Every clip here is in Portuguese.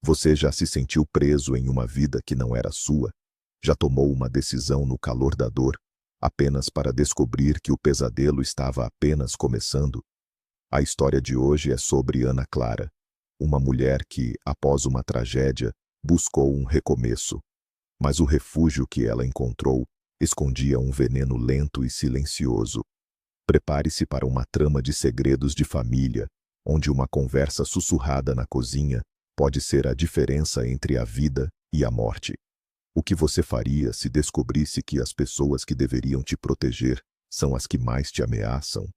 Você já se sentiu preso em uma vida que não era sua? Já tomou uma decisão no calor da dor, apenas para descobrir que o pesadelo estava apenas começando? A história de hoje é sobre Ana Clara, uma mulher que, após uma tragédia, buscou um recomeço. Mas o refúgio que ela encontrou escondia um veneno lento e silencioso. Prepare-se para uma trama de segredos de família, onde uma conversa sussurrada na cozinha pode ser a diferença entre a vida e a morte. O que você faria se descobrisse que as pessoas que deveriam te proteger são as que mais te ameaçam?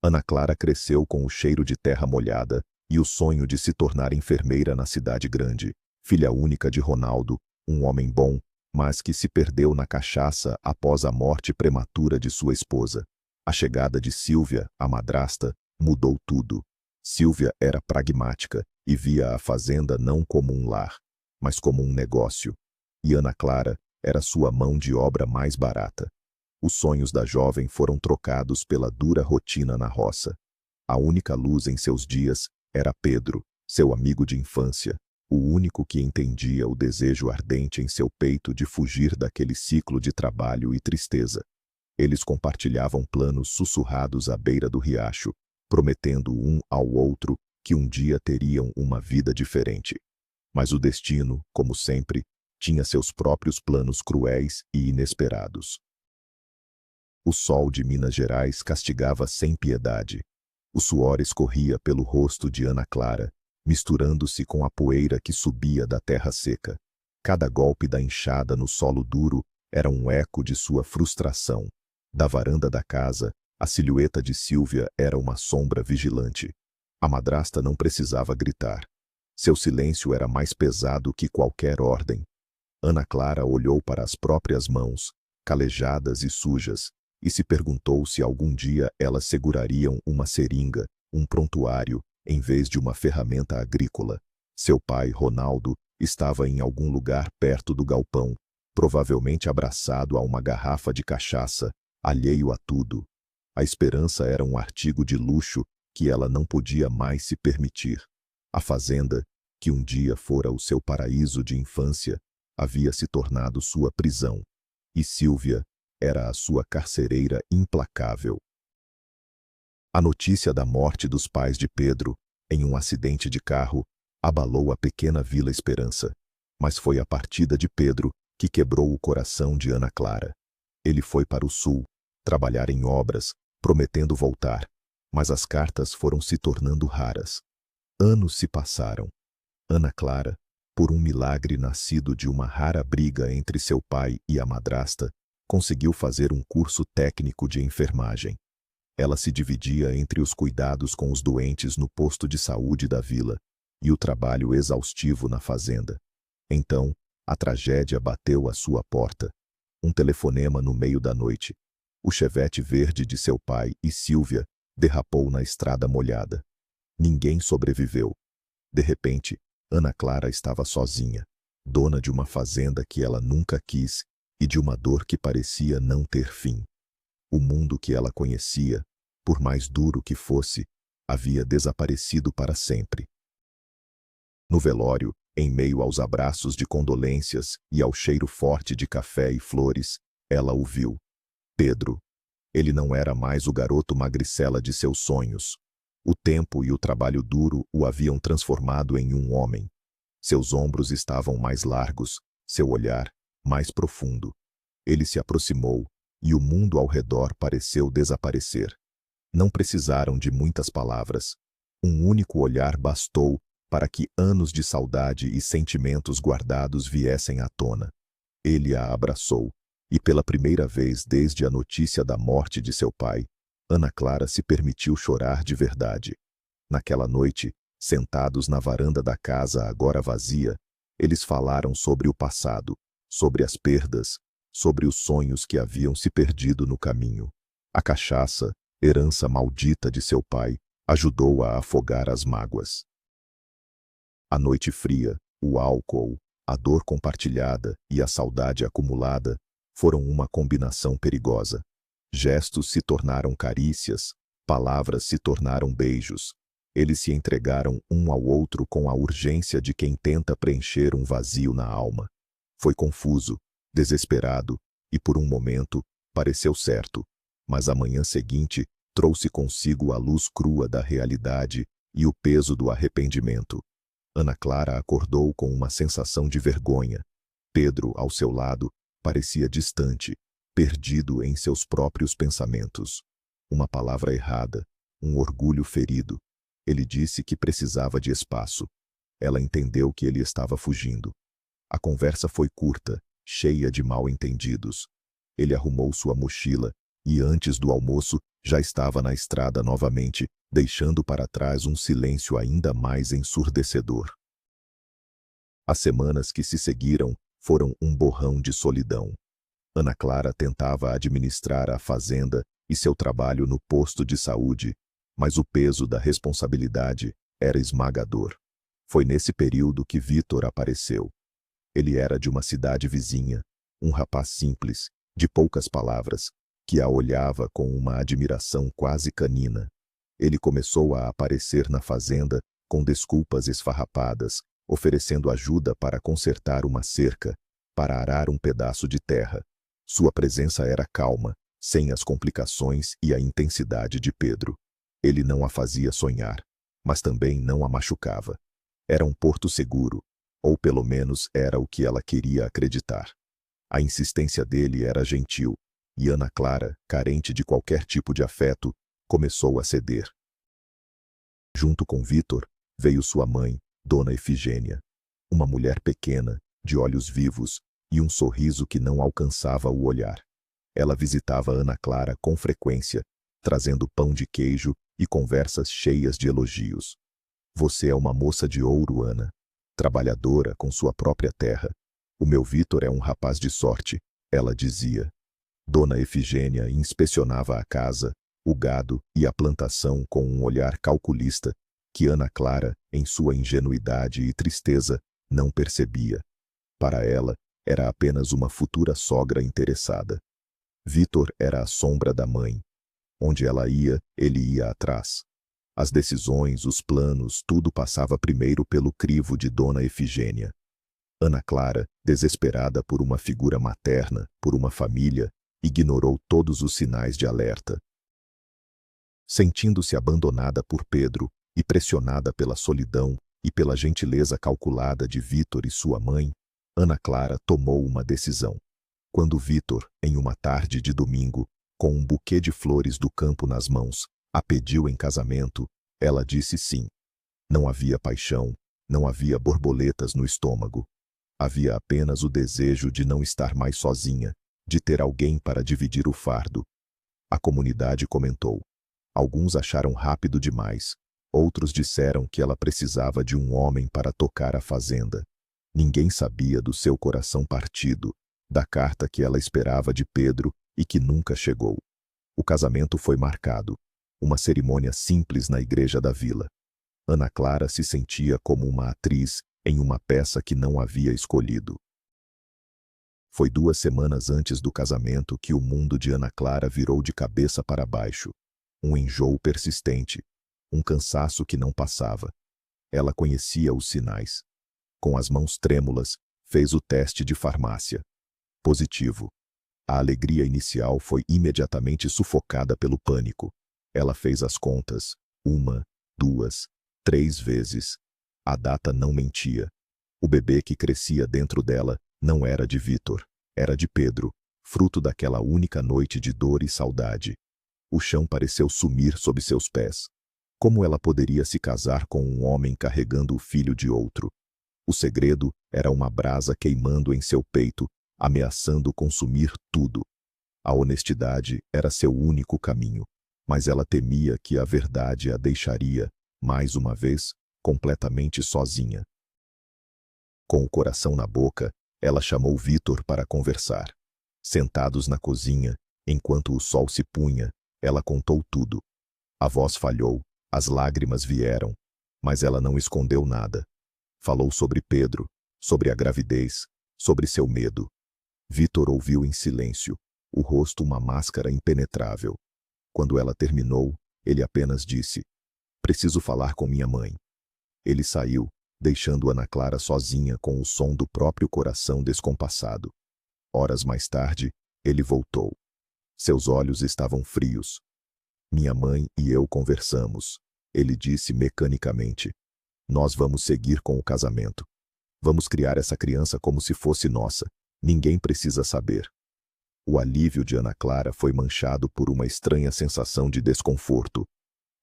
Ana Clara cresceu com o cheiro de terra molhada e o sonho de se tornar enfermeira na cidade grande, filha única de Ronaldo, um homem bom, mas que se perdeu na cachaça após a morte prematura de sua esposa. A chegada de Sílvia, a madrasta, mudou tudo. Sílvia era pragmática e via a fazenda não como um lar, mas como um negócio. E Ana Clara era sua mão de obra mais barata. Os sonhos da jovem foram trocados pela dura rotina na roça. A única luz em seus dias era Pedro, seu amigo de infância, o único que entendia o desejo ardente em seu peito de fugir daquele ciclo de trabalho e tristeza. Eles compartilhavam planos sussurrados à beira do riacho, prometendo um ao outro que um dia teriam uma vida diferente. Mas o destino, como sempre, tinha seus próprios planos cruéis e inesperados. O sol de Minas Gerais castigava sem piedade. O suor escorria pelo rosto de Ana Clara, misturando-se com a poeira que subia da terra seca. Cada golpe da enxada no solo duro era um eco de sua frustração. Da varanda da casa, a silhueta de Sílvia era uma sombra vigilante. A madrasta não precisava gritar. Seu silêncio era mais pesado que qualquer ordem. Ana Clara olhou para as próprias mãos, calejadas e sujas, e se perguntou se algum dia elas segurariam uma seringa, um prontuário, em vez de uma ferramenta agrícola. Seu pai, Ronaldo, estava em algum lugar perto do galpão, provavelmente abraçado a uma garrafa de cachaça, alheio a tudo. A esperança era um artigo de luxo que ela não podia mais se permitir. A fazenda, que um dia fora o seu paraíso de infância, havia se tornado sua prisão. E Sílvia era a sua carcereira implacável. A notícia da morte dos pais de Pedro, em um acidente de carro, abalou a pequena Vila Esperança. Mas foi a partida de Pedro que quebrou o coração de Ana Clara. Ele foi para o sul, trabalhar em obras, prometendo voltar, mas as cartas foram se tornando raras. Anos se passaram. Ana Clara, por um milagre nascido de uma rara briga entre seu pai e a madrasta, conseguiu fazer um curso técnico de enfermagem. Ela se dividia entre os cuidados com os doentes no posto de saúde da vila e o trabalho exaustivo na fazenda. Então, a tragédia bateu à sua porta. Um telefonema no meio da noite. O chevette verde de seu pai e Sílvia derrapou na estrada molhada. Ninguém sobreviveu. De repente, Ana Clara estava sozinha, dona de uma fazenda que ela nunca quis e de uma dor que parecia não ter fim. O mundo que ela conhecia, por mais duro que fosse, havia desaparecido para sempre. No velório, em meio aos abraços de condolências e ao cheiro forte de café e flores, ela o viu. Pedro. Ele não era mais o garoto magricela de seus sonhos. O tempo e o trabalho duro o haviam transformado em um homem. Seus ombros estavam mais largos, seu olhar mais profundo. Ele se aproximou, e o mundo ao redor pareceu desaparecer. Não precisaram de muitas palavras. Um único olhar bastou para que anos de saudade e sentimentos guardados viessem à tona. Ele a abraçou, e pela primeira vez desde a notícia da morte de seu pai, Ana Clara se permitiu chorar de verdade. Naquela noite, sentados na varanda da casa agora vazia, eles falaram sobre o passado, sobre as perdas, sobre os sonhos que haviam se perdido no caminho. A cachaça, herança maldita de seu pai, ajudou a afogar as mágoas. A noite fria, o álcool, a dor compartilhada e a saudade acumulada foram uma combinação perigosa. Gestos se tornaram carícias, palavras se tornaram beijos. Eles se entregaram um ao outro com a urgência de quem tenta preencher um vazio na alma. Foi confuso, desesperado, e por um momento, pareceu certo. Mas a manhã seguinte trouxe consigo a luz crua da realidade e o peso do arrependimento. Ana Clara acordou com uma sensação de vergonha. Pedro, ao seu lado, parecia distante, perdido em seus próprios pensamentos. Uma palavra errada, um orgulho ferido. Ele disse que precisava de espaço. Ela entendeu que ele estava fugindo. A conversa foi curta, cheia de mal-entendidos. Ele arrumou sua mochila e, antes do almoço, já estava na estrada novamente, deixando para trás um silêncio ainda mais ensurdecedor. As semanas que se seguiram foram um borrão de solidão. Ana Clara tentava administrar a fazenda e seu trabalho no posto de saúde, mas o peso da responsabilidade era esmagador. Foi nesse período que Vítor apareceu. Ele era de uma cidade vizinha, um rapaz simples, de poucas palavras, que a olhava com uma admiração quase canina. Ele começou a aparecer na fazenda com desculpas esfarrapadas, oferecendo ajuda para consertar uma cerca, para arar um pedaço de terra. Sua presença era calma, sem as complicações e a intensidade de Pedro. Ele não a fazia sonhar, mas também não a machucava. Era um porto seguro, ou pelo menos era o que ela queria acreditar. A insistência dele era gentil, e Ana Clara, carente de qualquer tipo de afeto, começou a ceder. Junto com Vítor, veio sua mãe, Dona Efigênia. Uma mulher pequena, de olhos vivos, e um sorriso que não alcançava o olhar. Ela visitava Ana Clara com frequência, trazendo pão de queijo e conversas cheias de elogios. Você é uma moça de ouro, Ana. Trabalhadora com sua própria terra. O meu Vítor é um rapaz de sorte, ela dizia. Dona Efigênia inspecionava a casa, o gado e a plantação com um olhar calculista que Ana Clara, em sua ingenuidade e tristeza, não percebia. Para ela, era apenas uma futura sogra interessada. Vítor era a sombra da mãe. Onde ela ia, ele ia atrás. As decisões, os planos, tudo passava primeiro pelo crivo de Dona Efigênia. Ana Clara, desesperada por uma figura materna, por uma família, ignorou todos os sinais de alerta. Sentindo-se abandonada por Pedro e pressionada pela solidão e pela gentileza calculada de Vítor e sua mãe, Ana Clara tomou uma decisão. Quando Vítor, em uma tarde de domingo, com um buquê de flores do campo nas mãos, a pediu em casamento, ela disse sim. Não havia paixão, não havia borboletas no estômago. Havia apenas o desejo de não estar mais sozinha, de ter alguém para dividir o fardo. A comunidade comentou. Alguns acharam rápido demais. Outros disseram que ela precisava de um homem para tocar a fazenda. Ninguém sabia do seu coração partido, da carta que ela esperava de Pedro e que nunca chegou. O casamento foi marcado. Uma cerimônia simples na igreja da vila. Ana Clara se sentia como uma atriz em uma peça que não havia escolhido. Foi 2 semanas antes do casamento que o mundo de Ana Clara virou de cabeça para baixo. Um enjoo persistente, um cansaço que não passava. Ela conhecia os sinais. Com as mãos trêmulas, fez o teste de farmácia. Positivo. A alegria inicial foi imediatamente sufocada pelo pânico. Ela fez as contas, 1, 2, 3 vezes. A data não mentia. O bebê que crescia dentro dela não era de Vítor, era de Pedro, fruto daquela única noite de dor e saudade. O chão pareceu sumir sob seus pés. Como ela poderia se casar com um homem carregando o filho de outro? O segredo era uma brasa queimando em seu peito, ameaçando consumir tudo. A honestidade era seu único caminho, mas ela temia que a verdade a deixaria, mais uma vez, completamente sozinha. Com o coração na boca, ela chamou Vítor para conversar. Sentados na cozinha, enquanto o sol se punha, ela contou tudo. A voz falhou, as lágrimas vieram, mas ela não escondeu nada. Falou sobre Pedro, sobre a gravidez, sobre seu medo. Vítor ouviu em silêncio, o rosto uma máscara impenetrável. Quando ela terminou, ele apenas disse: Preciso falar com minha mãe. Ele saiu, deixando Ana Clara sozinha com o som do próprio coração descompassado. Horas mais tarde, ele voltou. Seus olhos estavam frios. Minha mãe e eu conversamos. Ele disse mecanicamente: nós vamos seguir com o casamento. Vamos criar essa criança como se fosse nossa. Ninguém precisa saber. O alívio de Ana Clara foi manchado por uma estranha sensação de desconforto.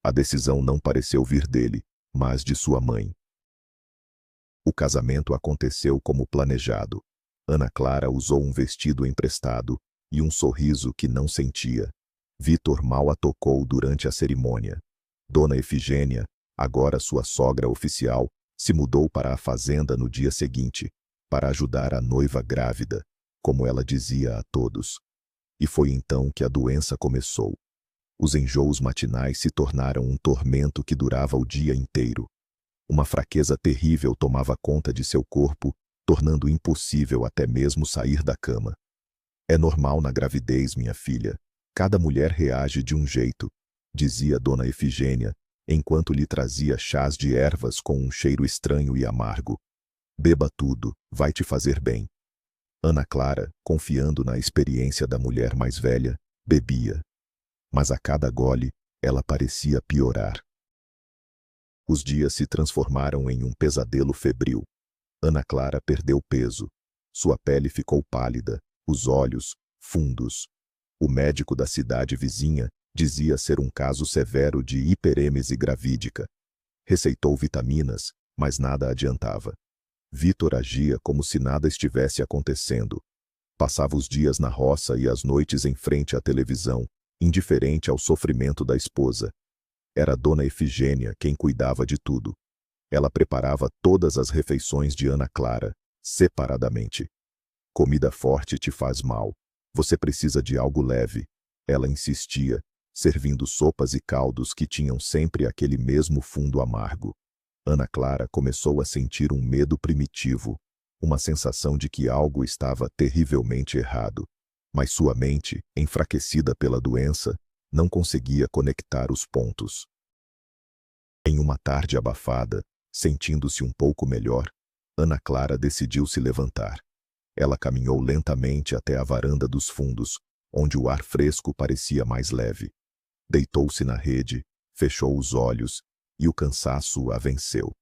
A decisão não pareceu vir dele, mas de sua mãe. O casamento aconteceu como planejado. Ana Clara usou um vestido emprestado e um sorriso que não sentia. Vítor mal a tocou durante a cerimônia. Dona Efigênia, agora sua sogra oficial, se mudou para a fazenda no dia seguinte, para ajudar a noiva grávida, como ela dizia a todos. E foi então que a doença começou. Os enjoos matinais se tornaram um tormento que durava o dia inteiro. Uma fraqueza terrível tomava conta de seu corpo, tornando impossível até mesmo sair da cama. É normal na gravidez, minha filha. Cada mulher reage de um jeito, dizia Dona Efigênia, enquanto lhe trazia chás de ervas com um cheiro estranho e amargo. Beba tudo, vai te fazer bem. Ana Clara, confiando na experiência da mulher mais velha, bebia. Mas a cada gole, ela parecia piorar. Os dias se transformaram em um pesadelo febril. Ana Clara perdeu peso. Sua pele ficou pálida, os olhos, fundos. O médico da cidade vizinha dizia ser um caso severo de hiperêmese gravídica. Receitou vitaminas, mas nada adiantava. Vítor agia como se nada estivesse acontecendo. Passava os dias na roça e as noites em frente à televisão, indiferente ao sofrimento da esposa. Era Dona Efigênia quem cuidava de tudo. Ela preparava todas as refeições de Ana Clara, separadamente. Comida forte te faz mal. Você precisa de algo leve. Ela insistia, servindo sopas e caldos que tinham sempre aquele mesmo fundo amargo. Ana Clara começou a sentir um medo primitivo, uma sensação de que algo estava terrivelmente errado. Mas sua mente, enfraquecida pela doença, não conseguia conectar os pontos. Em uma tarde abafada, sentindo-se um pouco melhor, Ana Clara decidiu se levantar. Ela caminhou lentamente até a varanda dos fundos, onde o ar fresco parecia mais leve. Deitou-se na rede, fechou os olhos, e o cansaço a venceu.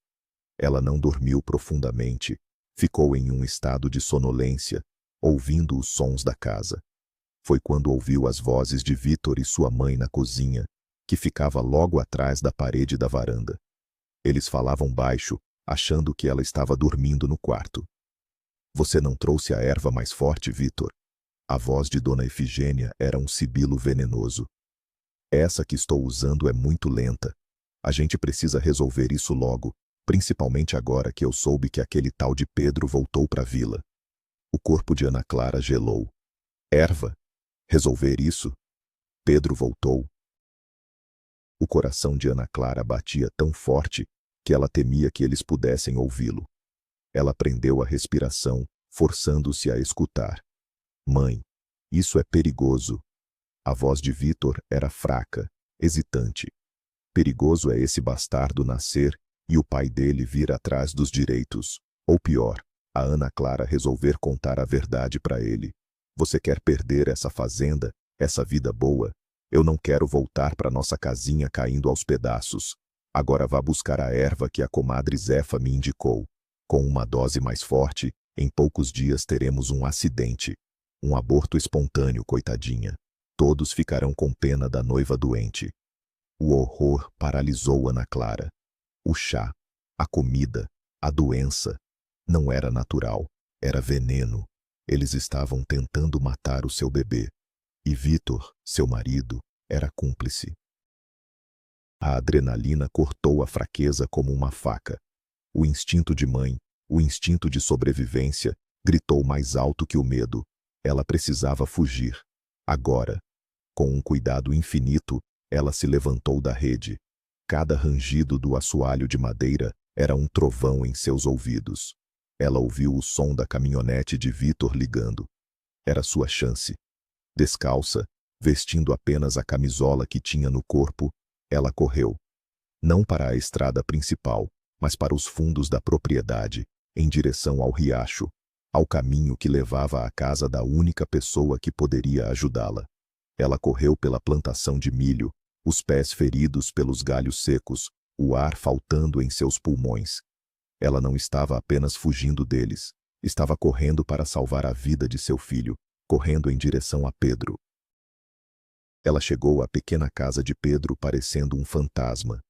Ela não dormiu profundamente, ficou em um estado de sonolência, ouvindo os sons da casa. Foi quando ouviu as vozes de Vítor e sua mãe na cozinha, que ficava logo atrás da parede da varanda. Eles falavam baixo, achando que ela estava dormindo no quarto. Você não trouxe a erva mais forte, Vítor? A voz de Dona Efigênia era um sibilo venenoso. Essa que estou usando é muito lenta. A gente precisa resolver isso logo, principalmente agora que eu soube que aquele tal de Pedro voltou para a vila. O corpo de Ana Clara gelou. Erva? Resolver isso? Pedro voltou. O coração de Ana Clara batia tão forte que ela temia que eles pudessem ouvi-lo. Ela prendeu a respiração, forçando-se a escutar. Mãe, isso é perigoso. A voz de Vítor era fraca, hesitante. Perigoso é esse bastardo nascer e o pai dele vir atrás dos direitos. Ou pior, a Ana Clara resolver contar a verdade para ele. Você quer perder essa fazenda, essa vida boa? Eu não quero voltar para nossa casinha caindo aos pedaços. Agora vá buscar a erva que a comadre Zefa me indicou. Com uma dose mais forte, em poucos dias teremos um acidente. Um aborto espontâneo, coitadinha. Todos ficarão com pena da noiva doente. O horror paralisou Ana Clara. O chá, a comida, a doença. Não era natural, era veneno. Eles estavam tentando matar o seu bebê. E Vítor, seu marido, era cúmplice. A adrenalina cortou a fraqueza como uma faca. O instinto de mãe, o instinto de sobrevivência, gritou mais alto que o medo. Ela precisava fugir. Agora. Com um cuidado infinito, ela se levantou da rede. Cada rangido do assoalho de madeira era um trovão em seus ouvidos. Ela ouviu o som da caminhonete de Vítor ligando. Era sua chance. Descalça, vestindo apenas a camisola que tinha no corpo, ela correu. não para a estrada principal, mas para os fundos da propriedade, em direção ao riacho, ao caminho que levava à casa da única pessoa que poderia ajudá-la. Ela correu pela plantação de milho, os pés feridos pelos galhos secos, o ar faltando em seus pulmões. Ela não estava apenas fugindo deles, estava correndo para salvar a vida de seu filho, correndo em direção a Pedro. Ela chegou à pequena casa de Pedro parecendo um fantasma,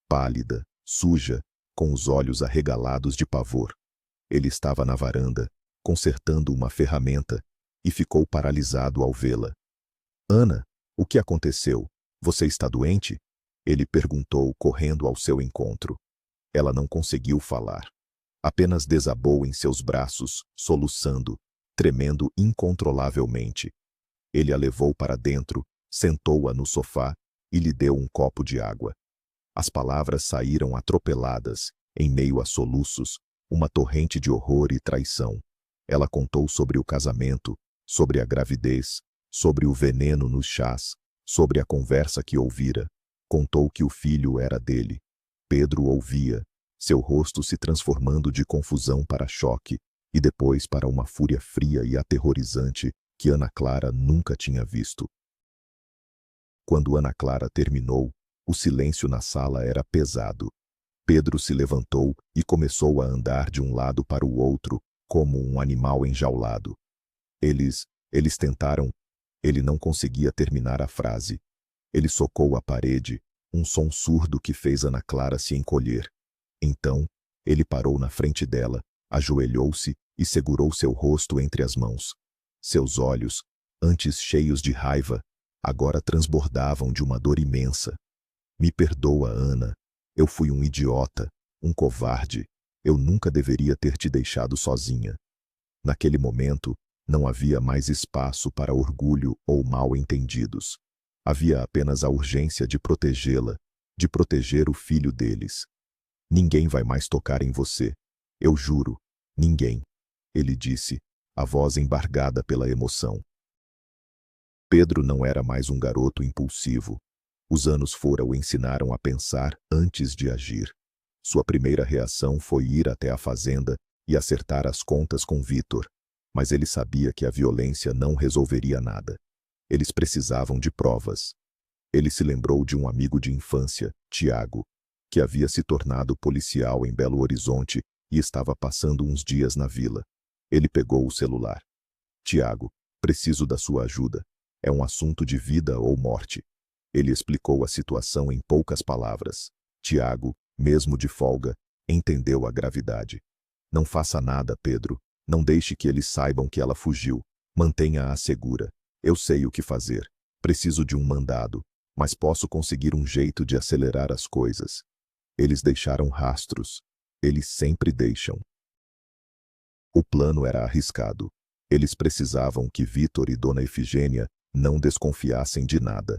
pálida, suja, com os olhos arregalados de pavor. Ele estava na varanda, consertando uma ferramenta, e ficou paralisado ao vê-la. Ana, o que aconteceu? Você está doente? Ele perguntou, correndo ao seu encontro. Ela não conseguiu falar. Apenas desabou em seus braços, soluçando, tremendo incontrolavelmente. Ele a levou para dentro, sentou-a no sofá e lhe deu um copo de água. As palavras saíram atropeladas, em meio a soluços, uma torrente de horror e traição. Ela contou sobre o casamento, sobre a gravidez, sobre o veneno nos chás, sobre a conversa que ouvira. Contou que o filho era dele. Pedro ouvia, seu rosto se transformando de confusão para choque, e depois para uma fúria fria e aterrorizante que Ana Clara nunca tinha visto. Quando Ana Clara terminou, o silêncio na sala era pesado. Pedro se levantou e começou a andar de um lado para o outro, como um animal enjaulado. Eles tentaram. Ele não conseguia terminar a frase. Ele socou a parede, um som surdo que fez Ana Clara se encolher. Então, ele parou na frente dela, ajoelhou-se e segurou seu rosto entre as mãos. Seus olhos, antes cheios de raiva, agora transbordavam de uma dor imensa. Me perdoa, Ana. Eu fui um idiota, um covarde. Eu nunca deveria ter te deixado sozinha. Naquele momento, não havia mais espaço para orgulho ou mal-entendidos. Havia apenas a urgência de protegê-la, de proteger o filho deles. Ninguém vai mais tocar em você. Eu juro, ninguém. Ele disse, a voz embargada pela emoção. Pedro não era mais um garoto impulsivo. Os anos fora o ensinaram a pensar antes de agir. Sua primeira reação foi ir até a fazenda e acertar as contas com Vítor. Mas ele sabia que a violência não resolveria nada. Eles precisavam de provas. Ele se lembrou de um amigo de infância, Tiago, que havia se tornado policial em Belo Horizonte e estava passando uns dias na vila. Ele pegou o celular. Tiago, preciso da sua ajuda. É um assunto de vida ou morte. Ele explicou a situação em poucas palavras. Tiago, mesmo de folga, entendeu a gravidade. Não faça nada, Pedro. Não deixe que eles saibam que ela fugiu. Mantenha-a segura. Eu sei o que fazer. Preciso de um mandado, mas posso conseguir um jeito de acelerar as coisas. Eles deixaram rastros. Eles sempre deixam. O plano era arriscado. Eles precisavam que Vítor e Dona Efigênia não desconfiassem de nada.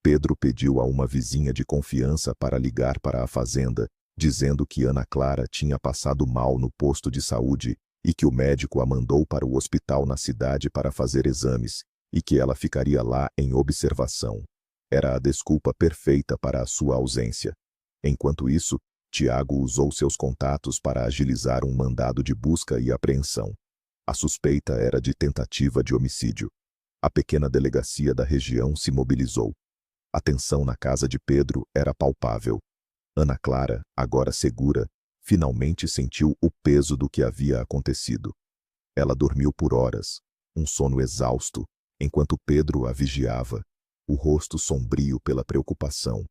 Pedro pediu a uma vizinha de confiança para ligar para a fazenda, dizendo que Ana Clara tinha passado mal no posto de saúde e que o médico a mandou para o hospital na cidade para fazer exames, e que ela ficaria lá em observação. Era a desculpa perfeita para a sua ausência. Enquanto isso, Tiago usou seus contatos para agilizar um mandado de busca e apreensão. A suspeita era de tentativa de homicídio. A pequena delegacia da região se mobilizou. A tensão na casa de Pedro era palpável. Ana Clara, agora segura, finalmente sentiu o peso do que havia acontecido. Ela dormiu por horas, um sono exausto, enquanto Pedro a vigiava, o rosto sombrio pela preocupação.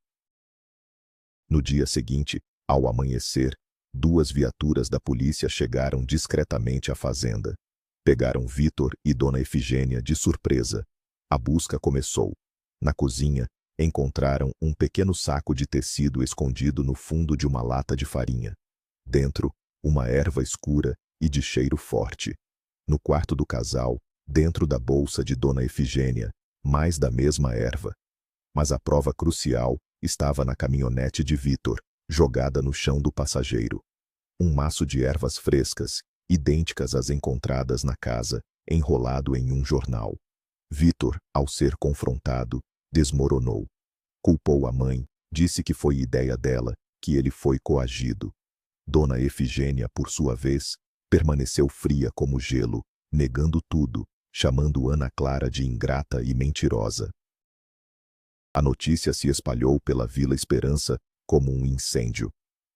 No dia seguinte, ao amanhecer, 2 viaturas da polícia chegaram discretamente à fazenda. Pegaram Vítor e Dona Efigênia de surpresa. A busca começou. Na cozinha, encontraram um pequeno saco de tecido escondido no fundo de uma lata de farinha. Dentro, uma erva escura e de cheiro forte. No quarto do casal, dentro da bolsa de Dona Efigênia, mais da mesma erva. Mas a prova crucial estava na caminhonete de Vítor, jogada no chão do passageiro. Um maço de ervas frescas, idênticas às encontradas na casa, enrolado em um jornal. Vítor, ao ser confrontado, desmoronou. Culpou a mãe, disse que foi ideia dela que ele foi coagido. Dona Efigênia, por sua vez, permaneceu fria como gelo, negando tudo, chamando Ana Clara de ingrata e mentirosa. A notícia se espalhou pela Vila Esperança como um incêndio.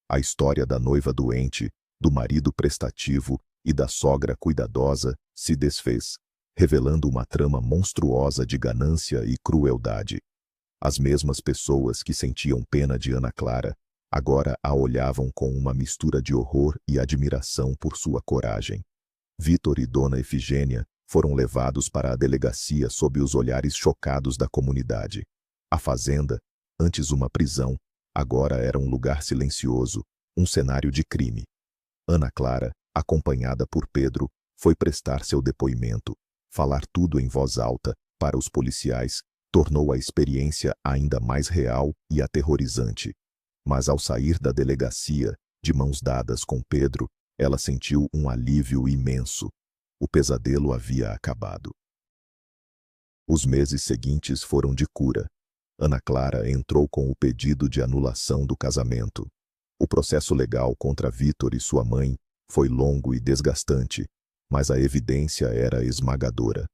A história da noiva doente, do marido prestativo e da sogra cuidadosa se desfez, revelando uma trama monstruosa de ganância e crueldade. As mesmas pessoas que sentiam pena de Ana Clara agora a olhavam com uma mistura de horror e admiração por sua coragem. Vítor e Dona Efigênia foram levados para a delegacia sob os olhares chocados da comunidade. A fazenda, antes uma prisão, agora era um lugar silencioso, um cenário de crime. Ana Clara, acompanhada por Pedro, foi prestar seu depoimento. Falar tudo em voz alta, para os policiais, tornou a experiência ainda mais real e aterrorizante. Mas ao sair da delegacia, de mãos dadas com Pedro, ela sentiu um alívio imenso. O pesadelo havia acabado. Os meses seguintes foram de cura. Ana Clara entrou com o pedido de anulação do casamento. O processo legal contra Vítor e sua mãe foi longo e desgastante, mas a evidência era esmagadora.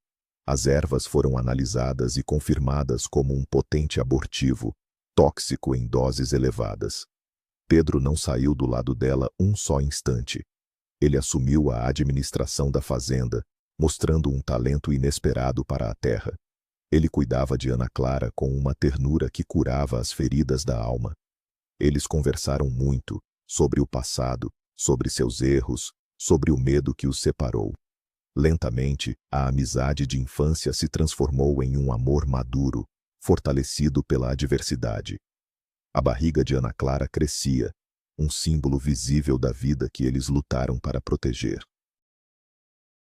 As ervas foram analisadas e confirmadas como um potente abortivo, tóxico em doses elevadas. Pedro não saiu do lado dela um só instante. Ele assumiu a administração da fazenda, mostrando um talento inesperado para a terra. Ele cuidava de Ana Clara com uma ternura que curava as feridas da alma. Eles conversaram muito sobre o passado, sobre seus erros, sobre o medo que os separou. Lentamente, a amizade de infância se transformou em um amor maduro, fortalecido pela adversidade. A barriga de Ana Clara crescia, um símbolo visível da vida que eles lutaram para proteger.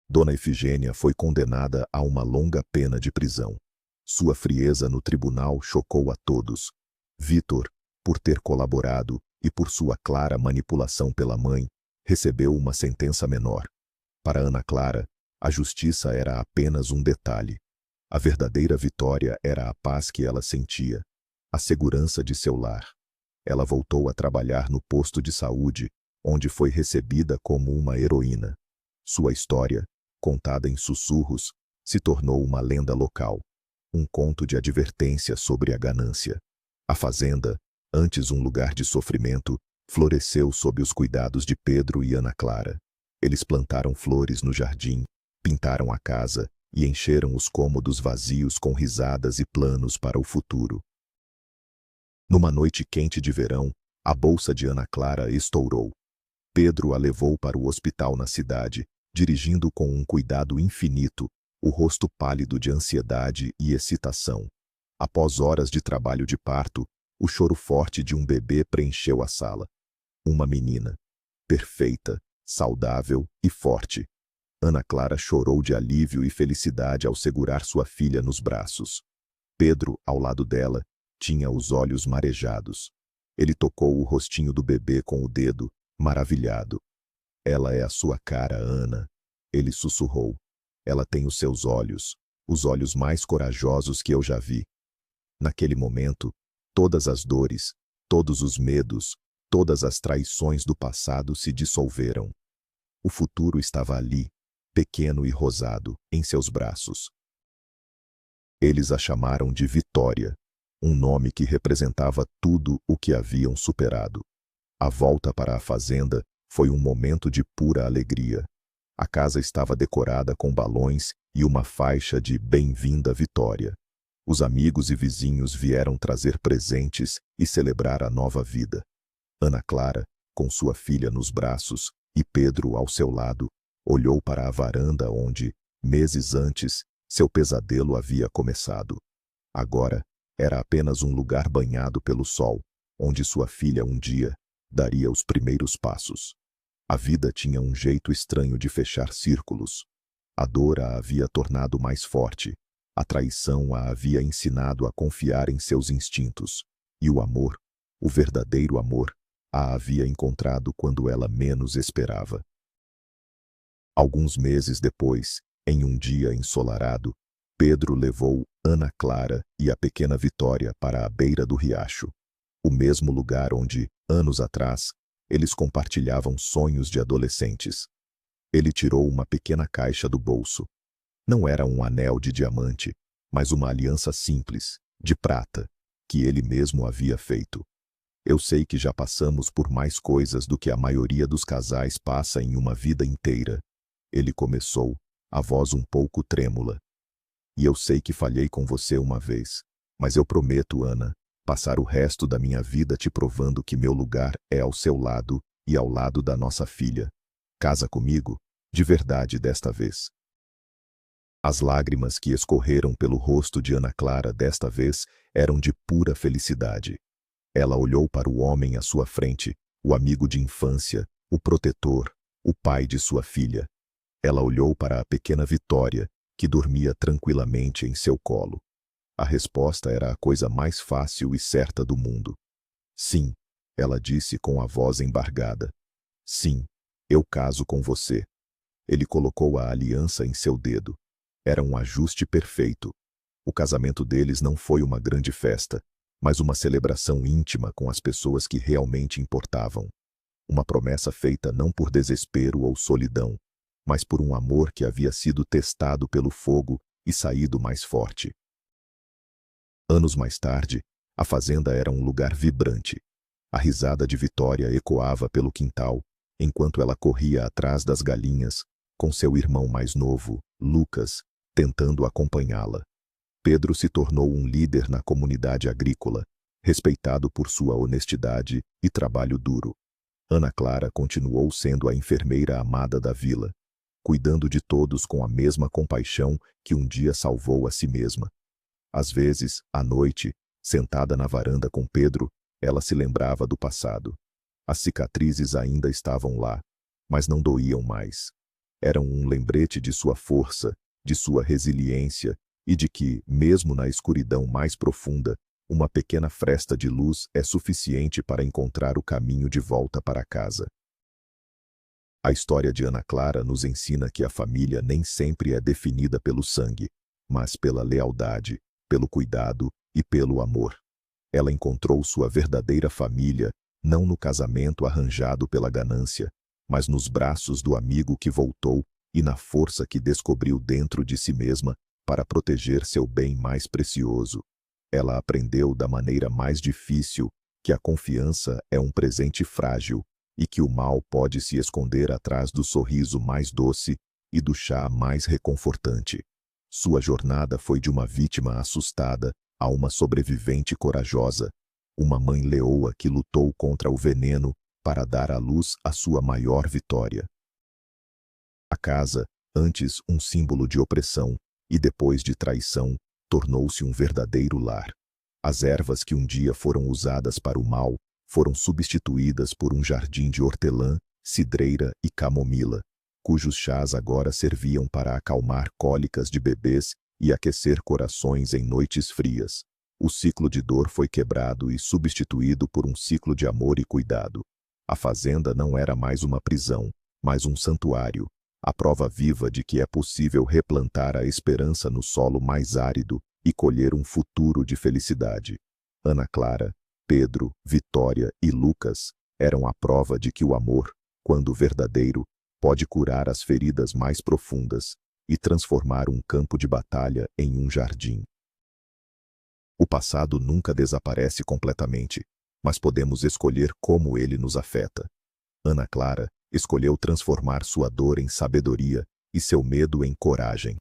Dona Efigênia foi condenada a uma longa pena de prisão. Sua frieza no tribunal chocou a todos. Vítor, por ter colaborado e por sua clara manipulação pela mãe, recebeu uma sentença menor. Para Ana Clara, a justiça era apenas um detalhe. A verdadeira vitória era a paz que ela sentia, a segurança de seu lar. Ela voltou a trabalhar no posto de saúde, onde foi recebida como uma heroína. Sua história, contada em sussurros, se tornou uma lenda local. Um conto de advertência sobre a ganância. A fazenda, antes um lugar de sofrimento, floresceu sob os cuidados de Pedro e Ana Clara. Eles plantaram flores no jardim, pintaram a casa e encheram os cômodos vazios com risadas e planos para o futuro. Numa noite quente de verão, a bolsa de Ana Clara estourou. Pedro a levou para o hospital na cidade, dirigindo com um cuidado infinito, o rosto pálido de ansiedade e excitação. Após horas de trabalho de parto, o choro forte de um bebê preencheu a sala. Uma menina. Perfeita, saudável e forte. Ana Clara chorou de alívio e felicidade ao segurar sua filha nos braços. Pedro, ao lado dela, tinha os olhos marejados. Ele tocou o rostinho do bebê com o dedo, maravilhado. Ela é a sua cara, Ana. Ele sussurrou. Ela tem os seus olhos, os olhos mais corajosos que eu já vi. Naquele momento, todas as dores, todos os medos, todas as traições do passado se dissolveram. O futuro estava ali, pequeno e rosado, em seus braços. Eles a chamaram de Vitória, um nome que representava tudo o que haviam superado. A volta para a fazenda foi um momento de pura alegria. A casa estava decorada com balões e uma faixa de Bem-vinda Vitória. Os amigos e vizinhos vieram trazer presentes e celebrar a nova vida. Ana Clara, com sua filha nos braços e Pedro ao seu lado, olhou para a varanda onde, meses antes, seu pesadelo havia começado. Agora, era apenas um lugar banhado pelo sol, onde sua filha um dia daria os primeiros passos. A vida tinha um jeito estranho de fechar círculos. A dor a havia tornado mais forte. A traição a havia ensinado a confiar em seus instintos. E o amor, o verdadeiro amor, a havia encontrado quando ela menos esperava. Alguns meses depois, em um dia ensolarado, Pedro levou Ana Clara e a pequena Vitória para a beira do riacho. o mesmo lugar onde, anos atrás, eles compartilhavam sonhos de adolescentes. Ele tirou uma pequena caixa do bolso. Não era um anel de diamante, mas uma aliança simples, de prata, que ele mesmo havia feito. Eu sei que já passamos por mais coisas do que a maioria dos casais passa em uma vida inteira. Ele começou, a voz um pouco trêmula. E eu sei que falhei com você uma vez, mas eu prometo, Ana, passar o resto da minha vida te provando que meu lugar é ao seu lado e ao lado da nossa filha. Casa comigo, de verdade desta vez. As lágrimas que escorreram pelo rosto de Ana Clara desta vez eram de pura felicidade. Ela olhou para o homem à sua frente, o amigo de infância, o protetor, o pai de sua filha. Ela olhou para a pequena Vitória, que dormia tranquilamente em seu colo. A resposta era a coisa mais fácil e certa do mundo. Sim, ela disse com a voz embargada. Sim, eu caso com você. Ele colocou a aliança em seu dedo. Era um ajuste perfeito. O casamento deles não foi uma grande festa, mas uma celebração íntima com as pessoas que realmente importavam. Uma promessa feita não por desespero ou solidão, mas por um amor que havia sido testado pelo fogo e saído mais forte. Anos mais tarde, a fazenda era um lugar vibrante. A risada de Vitória ecoava pelo quintal, enquanto ela corria atrás das galinhas, com seu irmão mais novo, Lucas, tentando acompanhá-la. Pedro se tornou um líder na comunidade agrícola, respeitado por sua honestidade e trabalho duro. Ana Clara continuou sendo a enfermeira amada da vila, cuidando de todos com a mesma compaixão que um dia salvou a si mesma. Às vezes, à noite, sentada na varanda com Pedro, ela se lembrava do passado. As cicatrizes ainda estavam lá, mas não doíam mais. Eram um lembrete de sua força, de sua resiliência e de que, mesmo na escuridão mais profunda, uma pequena fresta de luz é suficiente para encontrar o caminho de volta para casa. A história de Ana Clara nos ensina que a família nem sempre é definida pelo sangue, mas pela lealdade, pelo cuidado e pelo amor. Ela encontrou sua verdadeira família, não no casamento arranjado pela ganância, mas nos braços do amigo que voltou e na força que descobriu dentro de si mesma para proteger seu bem mais precioso. Ela aprendeu da maneira mais difícil que a confiança é um presente frágil e que o mal pode se esconder atrás do sorriso mais doce e do chá mais reconfortante. Sua jornada foi de uma vítima assustada a uma sobrevivente corajosa, uma mãe leoa que lutou contra o veneno para dar à luz a sua maior vitória. A casa, antes um símbolo de opressão e depois de traição, tornou-se um verdadeiro lar. As ervas que um dia foram usadas para o mal foram substituídas por um jardim de hortelã, cidreira e camomila, cujos chás agora serviam para acalmar cólicas de bebês e aquecer corações em noites frias. O ciclo de dor foi quebrado e substituído por um ciclo de amor e cuidado. A fazenda não era mais uma prisão, mas um santuário, a prova viva de que é possível replantar a esperança no solo mais árido e colher um futuro de felicidade. Ana Clara, Pedro, Vitória e Lucas eram a prova de que o amor, quando verdadeiro, pode curar as feridas mais profundas e transformar um campo de batalha em um jardim. O passado nunca desaparece completamente, mas podemos escolher como ele nos afeta. Ana Clara escolheu transformar sua dor em sabedoria e seu medo em coragem.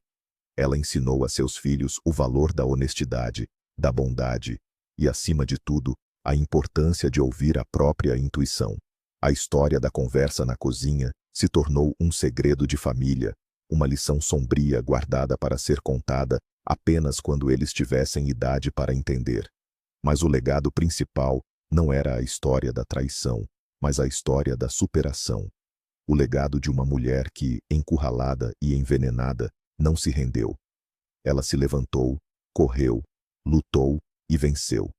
Ela ensinou a seus filhos o valor da honestidade, da bondade e, acima de tudo, a importância de ouvir a própria intuição. A história da conversa na cozinha se tornou um segredo de família, uma lição sombria guardada para ser contada apenas quando eles tivessem idade para entender. Mas o legado principal não era a história da traição, mas a história da superação. O legado de uma mulher que, encurralada e envenenada, não se rendeu. Ela se levantou, correu, lutou e venceu.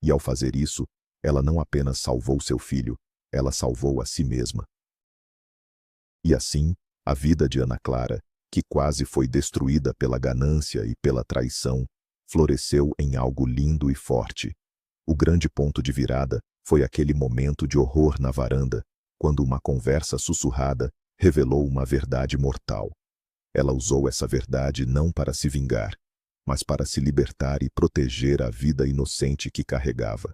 E ao fazer isso, ela não apenas salvou seu filho, ela salvou a si mesma. E assim, a vida de Ana Clara, que quase foi destruída pela ganância e pela traição, floresceu em algo lindo e forte. O grande ponto de virada foi aquele momento de horror na varanda, quando uma conversa sussurrada revelou uma verdade mortal. Ela usou essa verdade não para se vingar, mas para se libertar e proteger a vida inocente que carregava.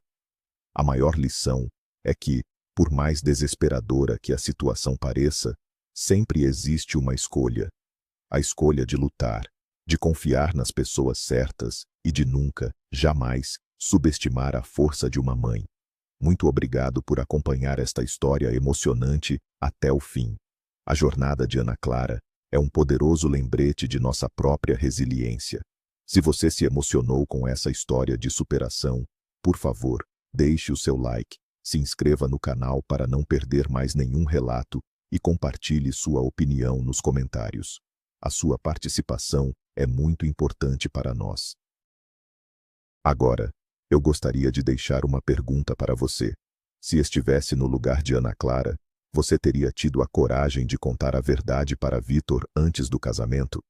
A maior lição é que, por mais desesperadora que a situação pareça, sempre existe uma escolha. A escolha de lutar, de confiar nas pessoas certas e de nunca, jamais, subestimar a força de uma mãe. Muito obrigado por acompanhar esta história emocionante até o fim. A jornada de Ana Clara é um poderoso lembrete de nossa própria resiliência. Se você se emocionou com essa história de superação, por favor, deixe o seu like, se inscreva no canal para não perder mais nenhum relato e compartilhe sua opinião nos comentários. A sua participação é muito importante para nós. Agora, eu gostaria de deixar uma pergunta para você. Se estivesse no lugar de Ana Clara, você teria tido a coragem de contar a verdade para Vitor antes do casamento?